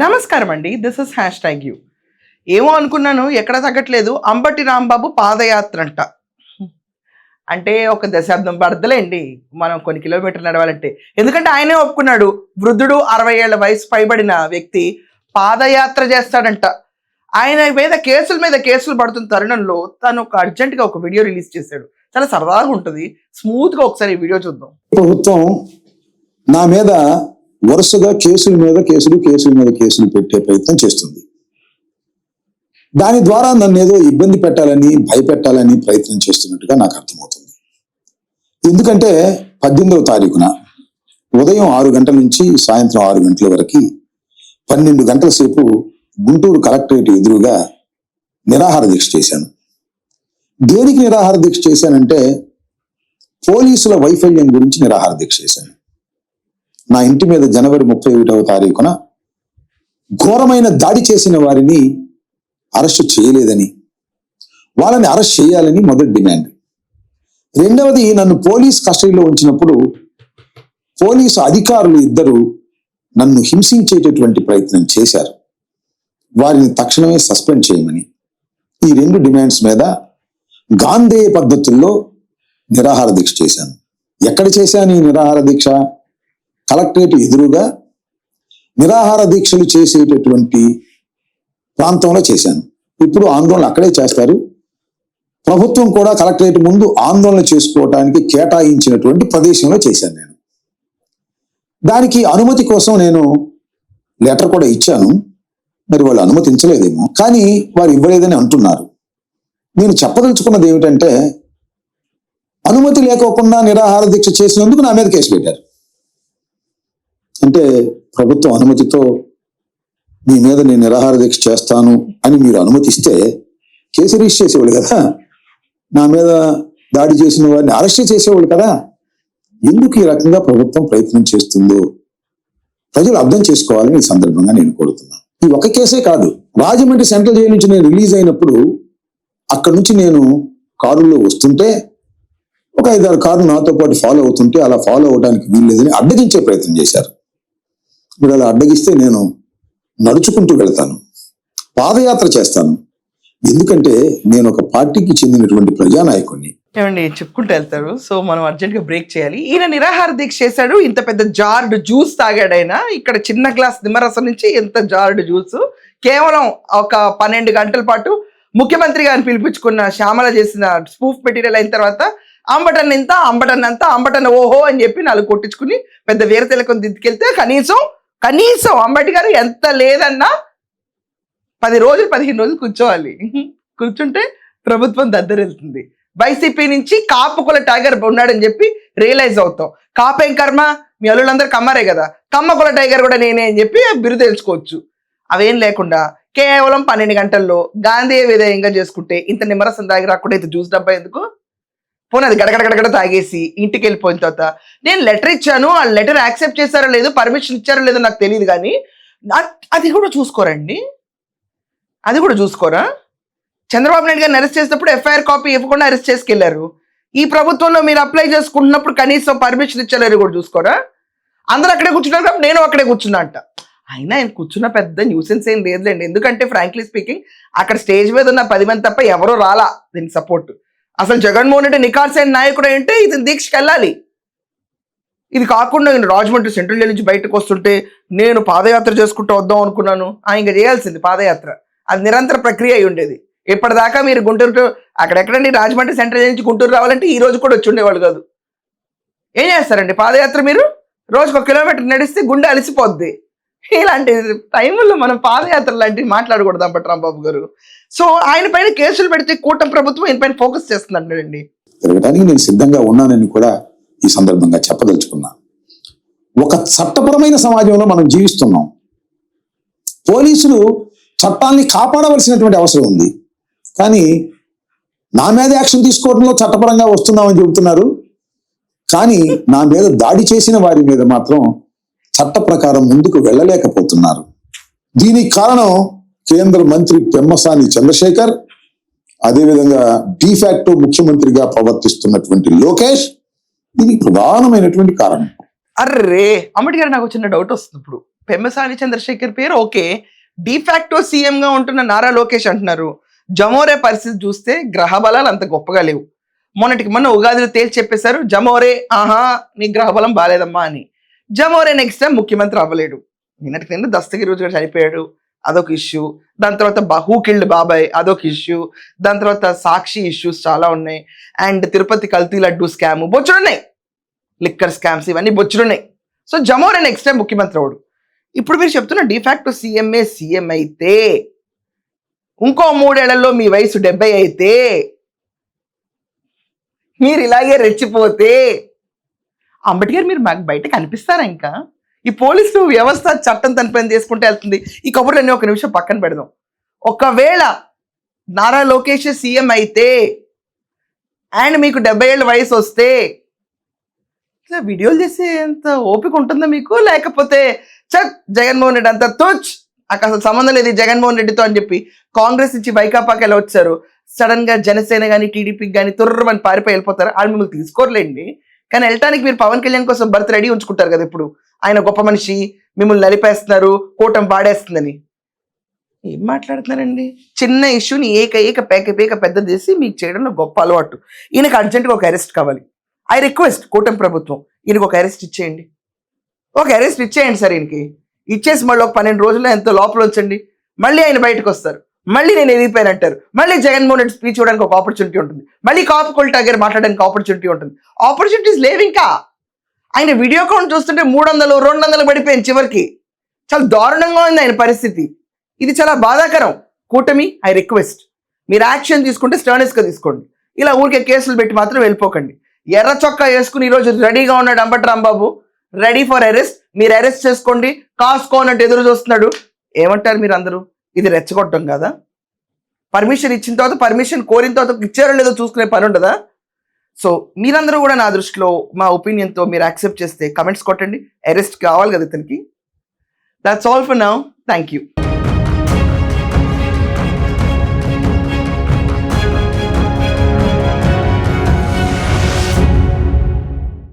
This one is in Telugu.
నమస్కారం అండి. This is #you. ఏమో అనుకున్నాను, ఎక్కడ తగ్గట్లేదు. అంబటి రాంబాబు పాదయాత్ర అంట. అంటే ఒక దశాబ్దం పడతలేండి మనం కొన్ని కిలోమీటర్లు నడవాలంటే. ఎందుకంటే ఆయనే ఒప్పుకున్నాడు, వృద్ధుడు 60 ఏళ్ల వయసు పైబడిన వ్యక్తి పాదయాత్ర చేస్తాడంట. ఆయన మీద కేసులు పడుతున్న తరుణంలో తను ఒక అర్జెంటుగా ఒక వీడియో రిలీజ్ చేశాడు. చాలా సరదాగా ఉంటుంది. స్మూత్గా ఒకసారి ఈ వీడియో చూద్దాం. ప్రభుత్వం నా మీద వరుసగా కేసుల మీద కేసులు పెట్టే ప్రయత్నం చేస్తుంది. దాని ద్వారా నన్ను ఏదో ఇబ్బంది పెట్టాలని, భయపెట్టాలని ప్రయత్నం చేస్తున్నట్టుగా నాకు అర్థమవుతుంది. ఎందుకంటే 18వ తారీఖున ఉదయం 6 గంటల నుంచి సాయంత్రం 6 గంటల వరకు 12 గంటల సేపు గుంటూరు కలెక్టరేట్ ఎదురుగా నిరాహార దీక్ష చేశాను. దేనికి నిరాహార దీక్ష చేశానంటే పోలీసుల వైఫల్యం గురించి నిరాహార దీక్ష చేశాను. నా ఇంటి మీద జనవరి 31వ తారీఖున ఘోరమైన దాడి చేసిన వారిని అరెస్ట్ చేయలేదని, వాళ్ళని అరెస్ట్ చేయాలని మొదటి డిమాండ్. రెండవది, నన్ను పోలీస్ కస్టడీలో ఉంచినప్పుడు పోలీసు అధికారులు ఇద్దరు నన్ను హింసించేటటువంటి ప్రయత్నం చేశారు. వారిని తక్షణమే సస్పెండ్ చేయమని. ఈ 2 డిమాండ్స్ మీద గాంధేయ పద్ధతుల్లో నిరాహార దీక్ష చేశాను. ఎక్కడ చేశాను ఈ నిరాహార దీక్ష? కలెక్టరేట్ ఎదురుగా నిరాహార దీక్షలు చేసేటటువంటి ప్రాంతంలో చేశాను. ఇప్పుడు ఆందోళన అక్కడే చేస్తారు. ప్రభుత్వం కూడా కలెక్టరేట్ ముందు ఆందోళన చేసుకోవడానికి కేటాయించినటువంటి ప్రదేశంలో చేశాను నేను. దానికి అనుమతి కోసం నేను లెటర్ కూడా ఇచ్చాను. మరి వాళ్ళు అనుమతించలేదేమో, కానీ వారు ఇవ్వలేదని అంటున్నారు. నేను చెప్పదలుచుకున్నది ఏమిటంటే, అనుమతి లేకోకుండా నిరాహార దీక్ష చేసినందుకు నా మీద కేసు పెట్టారు. అంటే ప్రభుత్వం అనుమతితో మీ మీద నేను నిరాహార దీక్ష చేస్తాను అని మీరు అనుమతిస్తే కేసు రిజిస్టర్ చేసేవాళ్ళు కదా, నా మీద దాడి చేసిన వారిని అరెస్ట్ చేసేవాళ్ళు కదా. ఎందుకు ఈ రకంగా ప్రభుత్వం ప్రయత్నం చేస్తుందో ప్రజలు అర్థం చేసుకోవాలని ఈ సందర్భంగా నేను కోరుతున్నాను. ఈ ఒక కేసే కాదు, రాజమండ్రి సెంట్రల్ జైలు నుంచి నేను రిలీజ్ అయినప్పుడు అక్కడి నుంచి నేను కారులో వస్తుంటే ఒక 5-6 కార్లు నాతో పాటు ఫాలో అవుతుంటే, అలా ఫాలో అవడానికి వీల్లేదని అడ్డగించే ప్రయత్నం చేశారు. ఇప్పుడు అలా అడ్డగిస్తే నేను నడుచుకుంటూ వెళ్తాను, పాదయాత్ర చేస్తాను. ఎందుకంటే నేను ఒక పార్టీకి చెందినటువంటి ప్రజానాయకుడిని. ఏమండి చెప్పుకుంటూ వెళ్తారు. సో మనం అర్జెంట్గా బ్రేక్ చేయాలి. ఈయన నిరాహార దీక్ష చేశాడు. ఇంత పెద్ద జార్డ్ జ్యూస్ తాగాడు ఆయన. ఇక్కడ చిన్న గ్లాస్ నిమ్మరసం నుంచి ఎంత జార్డ్ జ్యూస్. కేవలం ఒక 12 గంటల పాటు ముఖ్యమంత్రి గారిని పిలిపించుకున్న శ్యామల చేసిన స్పూఫ్ మెటీరియల్ అయిన తర్వాత అంబటన్ ఇంత, అంబటన్ అంతా, అంబటన్ ఓహో అని చెప్పి 4 కొట్టించుకుని పెద్ద వేరే తెలకొని దిద్దుకెళ్తే కనీసం అంబటి గారు ఎంత లేదన్నా 10 రోజులు 15 రోజులు కూర్చోవాలి. కూర్చుంటే ప్రభుత్వం దద్దరెళ్తుంది. వైసీపీ నుంచి కాపుకుల టైగర్ ఉన్నాడని చెప్పి రియలైజ్ అవుతాం. కాపేం కర్మ, మీ అల్లుళ్ళందరూ కమ్మరే కదా, కమ్మకుల టైగర్ కూడా నేనే అని చెప్పి బిరుదు తెలుసుకోవచ్చు. అవేం లేకుండా కేవలం 12 గంటల్లో గాంధీయ విధేయంగా చేసుకుంటే ఇంత నిమ్మరసం తాగి రాకుండా ఇంత జ్యూస్ డబ్బా ఎందుకు? పోనీ అది గడగడ తాగేసి ఇంటికి వెళ్ళిపోయిన తర్వాత నేను లెటర్ ఇచ్చాను, ఆ లెటర్ యాక్సెప్ట్ చేశారో లేదో, పర్మిషన్ ఇచ్చారో లేదో నాకు తెలియదు, కానీ అది కూడా చూసుకోరండి. అది కూడా చూసుకోరా? చంద్రబాబు నాయుడు గారిని అరెస్ట్ చేసినప్పుడు ఎఫ్ఐఆర్ కాపీ ఇవ్వకుండా అరెస్ట్ చేసుకెళ్లారు. ఈ ప్రభుత్వంలో మీరు అప్లై చేసుకుంటున్నప్పుడు కనీసం పర్మిషన్ ఇచ్చారు కూడా చూసుకోరా? అందరూ అక్కడే కూర్చున్నారు కాబట్టి నేను అక్కడే కూర్చున్నా అంట. అయినా ఆయన కూర్చున్న పెద్ద న్యూసెన్స్ ఏం లేదులేండి. ఎందుకంటే ఫ్రాంక్లీ స్పీకింగ్ అక్కడ స్టేజ్ మీద ఉన్న 10 మంది తప్ప ఎవరో రాలా దీనికి సపోర్ట్. అసలు జగన్మోహన్ రెడ్డి నికార్సైన నాయకుడు అంటే ఇతను దీక్షకి వెళ్ళాలి. ఇది కాకుండా నేను రాజమండ్రి సెంట్రల్ జైలు నుంచి బయటకు వస్తుంటే నేను పాదయాత్ర చేసుకుంటూ వద్దాం అనుకున్నాను. ఇంకా చేయాల్సింది పాదయాత్ర. అది నిరంతర ప్రక్రియ అయి ఉండేది. ఇప్పటిదాకా మీరు గుంటూరు అక్కడెక్కడండి, రాజమండ్రి సెంట్రల్ జైలు నుంచి గుంటూరు రావాలంటే ఈ రోజు కూడా వచ్చి ఉండేవాళ్ళు కాదు. ఏం చేస్తారండి పాదయాత్ర? మీరు రోజుకు 1 కిలోమీటర్ నడిస్తే గుండె అలసిపోద్ది. ఇలాంటి టైంలో మనం పాదయాత్ర లాంటివి మాట్లాడకూడదు అంబటి రాంబాబు గారు. సో ఆయన పైన కేసులు పెడితే కూటమి ప్రభుత్వం ఆయన పైన ఫోకస్ చేస్తుందండి. తిరగడానికి నేను సిద్ధంగా ఉన్నానని కూడా ఈ సందర్భంగా చెప్పదలుచుకున్నా. ఒక చట్టపరమైన సమాజంలో మనం జీవిస్తున్నాం. పోలీసులు చట్టాన్ని కాపాడవలసినటువంటి అవసరం ఉంది, కానీ నా మీద యాక్షన్ తీసుకోవడంలో చట్టపరంగా వస్తున్నామని చెబుతున్నారు. కానీ నా మీద దాడి చేసిన వారి మీద మాత్రం చట్ట ప్రకారం ముందుకు వెళ్ళలేకపోతున్నారు. దీనికి కారణం కేంద్ర మంత్రి పెమ్మసాని చంద్రశేఖర్, అదేవిధంగా డిఫాక్టో ముఖ్యమంత్రిగా ప్రవర్తిస్తున్నటువంటి లోకేష్ దీనికి ప్రధానమైనటువంటి కారణం. అర్రే అంబటి గారు, నాకు చిన్న డౌట్ వస్తుంది. ఇప్పుడు పెమ్మసాని చంద్రశేఖర్ పేరు ఓకే, డిఫాక్టో సీఎం గా ఉంటున్న నారా లోకేష్ అంటున్నారు. జమోరే పరిస్థితి చూస్తే గ్రహ బలాలు అంత గొప్పగా లేవు. మొన్నటికి మొన్న ఉగాదిలో తేల్చి చెప్పేశారు, జమోరే ఆహా నీ గ్రహ బలం బాలేదమ్మా అని. జమోరే నెక్స్ట్ టైం ముఖ్యమంత్రి అవ్వలేడు. నిన్నటికి నిన్న దస్తగిరి రోజు గారు చనిపోయాడు, అదొక ఇష్యూ. దాని తర్వాత బహూ కిల్డ్ బాబాయ్, అదొక ఇష్యూ. దాని తర్వాత సాక్షి ఇష్యూస్ చాలా ఉన్నాయి. అండ్ తిరుపతి కల్తీ లడ్డు స్కామ్ బొచ్చుడున్నాయి, లిక్కర్ స్కామ్స్ ఇవన్నీ బొచ్చుడున్నాయి. సో జమోరే నెక్స్ట్ టైం ముఖ్యమంత్రి అవడు. ఇప్పుడు మీరు చెప్తున్న డిఫాక్టో సీఎం అయితే ఇంకో 3 ఏళ్లలో మీ వయసు 70 అయితే మీరు ఇలాగే రెచ్చిపోతే అంబేద్కర్ మీరు మాకు బయట కనిపిస్తారా? ఇంకా ఈ పోలీసు వ్యవస్థ చట్టం తన పని చేసుకుంటే వెళ్తుంది. ఈ కబుర్లన్నీ ఒక నిమిషం పక్కన పెడదాం. ఒకవేళ నారా లోకేష్ సీఎం అయితే అండ్ మీకు 70 ఏళ్ళ వయసు వస్తే ఇట్లా వీడియోలు చేసేంత ఓపిక ఉంటుందా మీకు? లేకపోతే చక్ జగన్మోహన్ రెడ్డి అంతా తుచ్ నాకు అసలు సంబంధం లేదు ఈ జగన్మోహన్ రెడ్డితో అని చెప్పి కాంగ్రెస్ నుంచి వైకాపాకి ఎలా వచ్చారు, సడన్ గా జనసేన కానీ టీడీపీకి కానీ తుర్రమని పారిపోయి వెళ్ళిపోతారు. వాళ్ళు మిమ్మల్ని తీసుకోరలేండి, కానీ వెళ్ళటానికి మీరు పవన్ కళ్యాణ్ కోసం బర్త్ రెడీ ఉంచుకుంటారు కదా. ఇప్పుడు ఆయన గొప్ప మనిషి, మిమ్మల్ని నలిపేస్తున్నారు, కూటమి పాడేస్తుందని ఏం మాట్లాడుతున్నారండి? చిన్న ఇష్యూని ఏక పేక పెద్ద చేసి మీకు చేయడంలో గొప్ప అలవాటు. ఈయనకు అర్జెంట్గా ఒక అరెస్ట్ కావాలి. ఐ రిక్వెస్ట్ కూటమి ప్రభుత్వం, ఈయనకు ఒక అరెస్ట్ ఇచ్చేయండి. సార్ ఈయనకి ఇచ్చేసి మళ్ళీ ఒక 12 రోజుల్లో ఎంతో లోపల వచ్చండి. మళ్ళీ ఆయన బయటకు వస్తారు, మళ్ళీ నేను ఎదిగిపోయానంటారు, మళ్ళీ జగన్మోహన్ రెడ్డి స్పీచ్ ఇవ్వడానికి ఒక ఆపర్చునిటీ ఉంటుంది, మళ్ళీ కాపు కొల్టా గారు మాట్లాడడానికి ఆపర్చునిటీ ఉంటుంది. ఆపర్చునిటీస్ లేవు. ఇంకా ఆయన వీడియో కౌంట్ చూస్తుంటే 300, 200 పడిపోయింది. చివరికి చాలా దారుణంగా ఉంది ఆయన పరిస్థితి. ఇది చాలా బాధాకరం. కూటమి, ఐ రిక్వెస్ట్ మీరు యాక్షన్ తీసుకుంటే స్టర్నెస్గా తీసుకోండి. ఇలా ఊరికే కేసులు పెట్టి మాత్రం వెళ్ళిపోకండి. ఎర్ర చొక్కా వేసుకుని ఈరోజు రెడీగా ఉన్నాడు Ambati Rambabu, ready for arrest. మీరు అరెస్ట్ చేసుకోండి, కాసుకోనట్టు ఎదురు చూస్తున్నాడు. ఏమంటారు మీరు అందరూ? ఇది రెచ్చగొట్టడం కదా? పర్మిషన్ ఇచ్చిన తర్వాత, పర్మిషన్ కోరిన తర్వాత ఇచ్చారో లేదో చూసుకునే పని ఉండదా? సో మీరందరూ కూడా నా దృష్టిలో మా ఒపీనియన్తో మీరు యాక్సెప్ట్ చేస్తే కమెంట్స్ కొట్టండి. అరెస్ట్ కావాలి కదా ఇతనికి. That's all for now. Thank you.